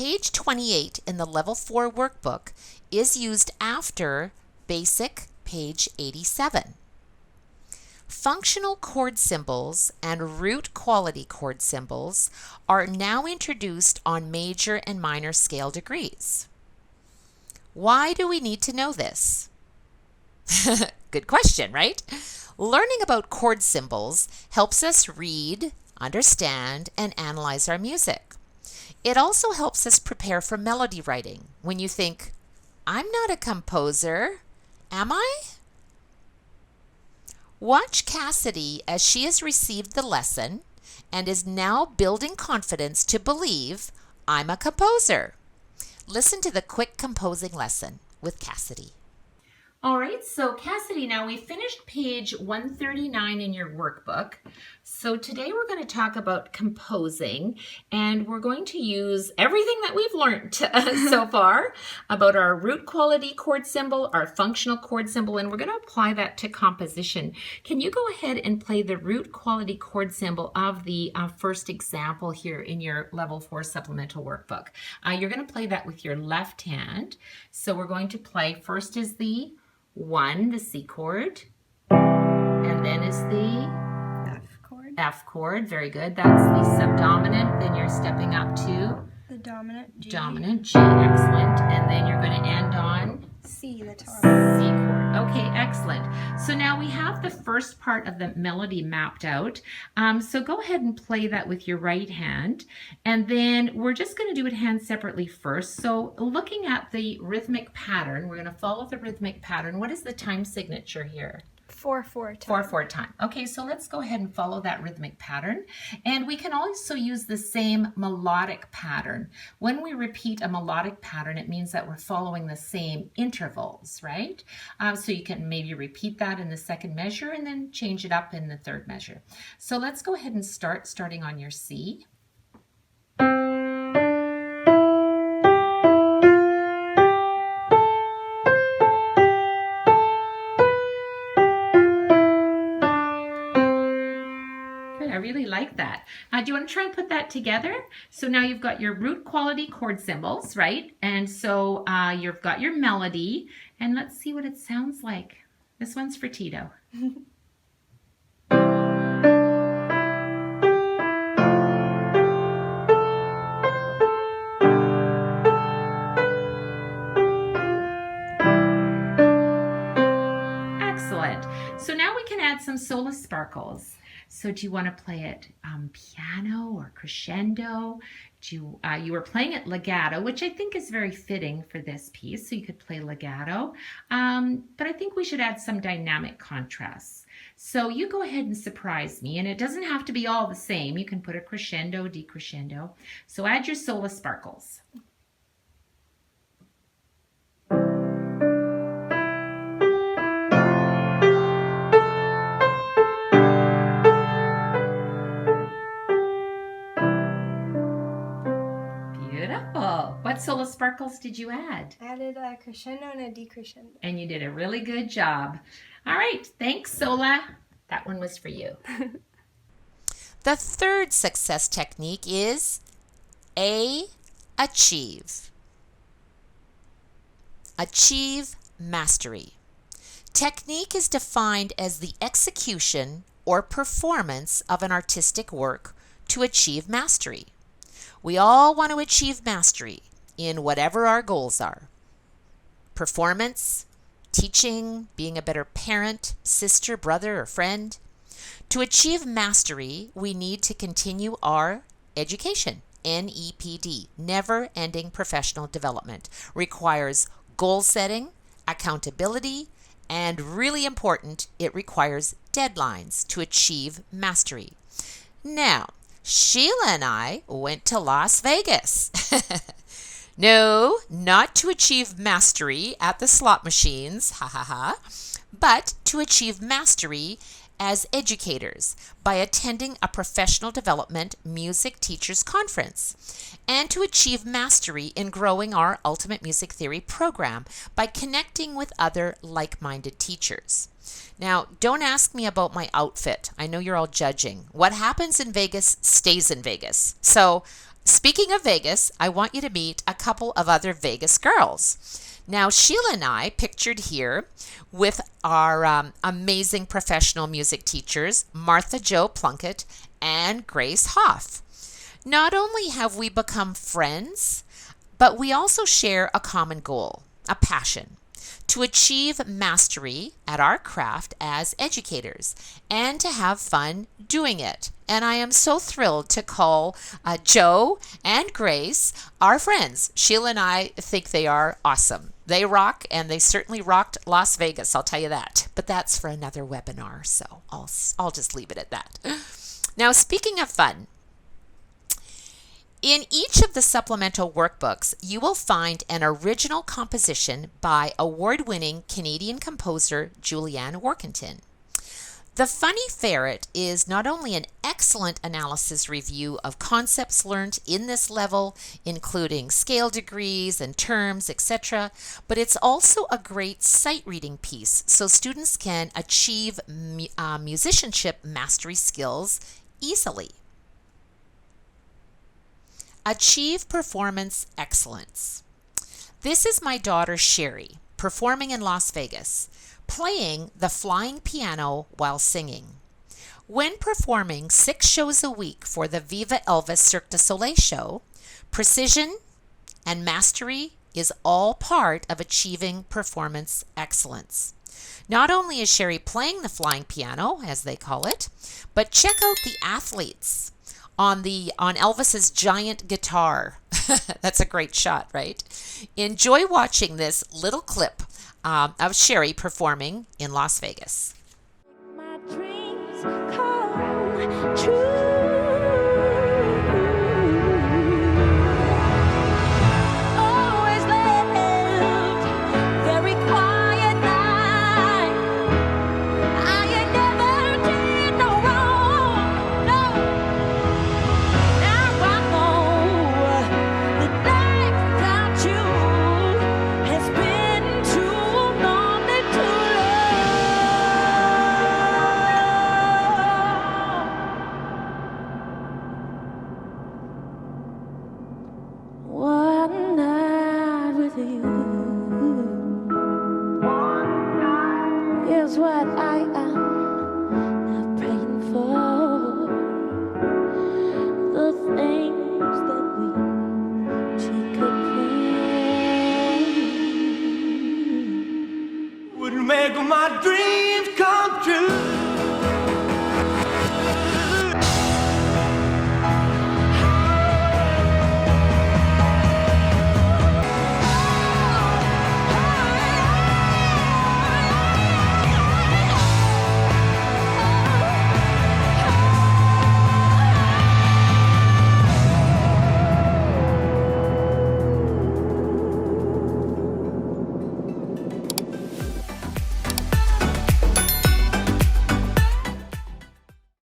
page 28 in the Level 4 workbook is used after Basic page 87. Functional chord symbols and root quality chord symbols are now introduced on major and minor scale degrees. Why do we need to know this? Good question, right? Learning about chord symbols helps us read, understand, and analyze our music. It also helps us prepare for melody writing. When you think, I'm not a composer, am I? Watch Cassidy as she has received the lesson and is now building confidence to believe, I'm a composer. Listen to the quick composing lesson with Cassidy. All right, so Cassidy, now we finished page 139 in your workbook. So today we're going to talk about composing, and we're going to use everything that we've learned so far about our root quality chord symbol, our functional chord symbol, and we're going to apply that to composition. Can you go ahead and play the root quality chord symbol of the first example here in your Level 4 Supplemental Workbook? You're going to play that with your left hand. So we're going to play, first is the 1, the C chord, and then is the F chord. Very good. That's the subdominant. Then you're stepping up to the dominant G. Dominant G. Excellent. And then you're going to end on C, the top. C chord. Okay, excellent. So now we have the first part of the melody mapped out. So go ahead and play that with your right hand. And then we're just going to do it hand separately first. So looking at the rhythmic pattern, we're going to follow the rhythmic pattern. What is the time signature here? 4/4 time. 4/4 time. Okay, so let's go ahead and follow that rhythmic pattern. And we can also use the same melodic pattern. When we repeat a melodic pattern, it means that we're following the same intervals, right? So you can maybe repeat that in the second measure and then change it up in the third measure. So let's go ahead and starting on your C. I really like that. Do you want to try and put that together? So now you've got your root quality chord symbols, right? And so you've got your melody, and let's see what it sounds like. This one's for Tito. Excellent. So now we can add some solo sparkles. So do you want to play it piano or crescendo? You were playing it legato, which I think is very fitting for this piece. So you could play legato, but I think we should add some dynamic contrasts. So you go ahead and surprise me, and it doesn't have to be all the same. You can put a crescendo, decrescendo. So add your solo sparkles. What solo sparkles did you add? I added a crescendo and a decrescendo. And you did a really good job. All right, thanks, Sola. That one was for you. The third success technique is achieve. Achieve mastery. Technique is defined as the execution or performance of an artistic work to achieve mastery. We all want to achieve mastery in whatever our goals are. Performance, teaching, being a better parent, sister, brother, or friend. To achieve mastery, we need to continue our education. NEPD, never-ending professional development, requires goal setting, accountability, and really important, it requires deadlines to achieve mastery. Now, Sheila and I went to Las Vegas. No, not to achieve mastery at the slot machines, but to achieve mastery as educators by attending a professional development music teachers conference, and to achieve mastery in growing our Ultimate Music Theory program by connecting with other like-minded teachers. Now, don't ask me about my outfit. I know you're all judging. What happens in Vegas stays in Vegas. So Speaking of Vegas, I want you to meet a couple of other Vegas girls. Now, Sheila and I, pictured here with our amazing professional music teachers, Martha Jo Plunkett and Grace Hoff. Not only have we become friends, but we also share a common goal, a passion, to achieve mastery at our craft as educators and to have fun doing it. And I am so thrilled to call Joe and Grace our friends. Sheila and I think they are awesome. They rock, and they certainly rocked Las Vegas, I'll tell you that. But that's for another webinar, so I'll just leave it at that. Now, speaking of fun, in each of the supplemental workbooks, you will find an original composition by award-winning Canadian composer Julianne Workington. The Funny Ferret is not only an excellent analysis review of concepts learned in this level, including scale degrees and terms, etc., but it's also a great sight reading piece so students can achieve musicianship mastery skills easily. Achieve performance excellence. This is my daughter Sherry performing in Las Vegas, playing the flying piano while singing. When performing 6 shows a week for the Viva Elvis Cirque du Soleil show, precision and mastery is all part of achieving performance excellence. Not only is Sherry playing the flying piano, as they call it, but check out the athletes on Elvis's giant guitar. That's a great shot, right? Enjoy watching this little clip of Sherry performing in Las Vegas. My dreams come true.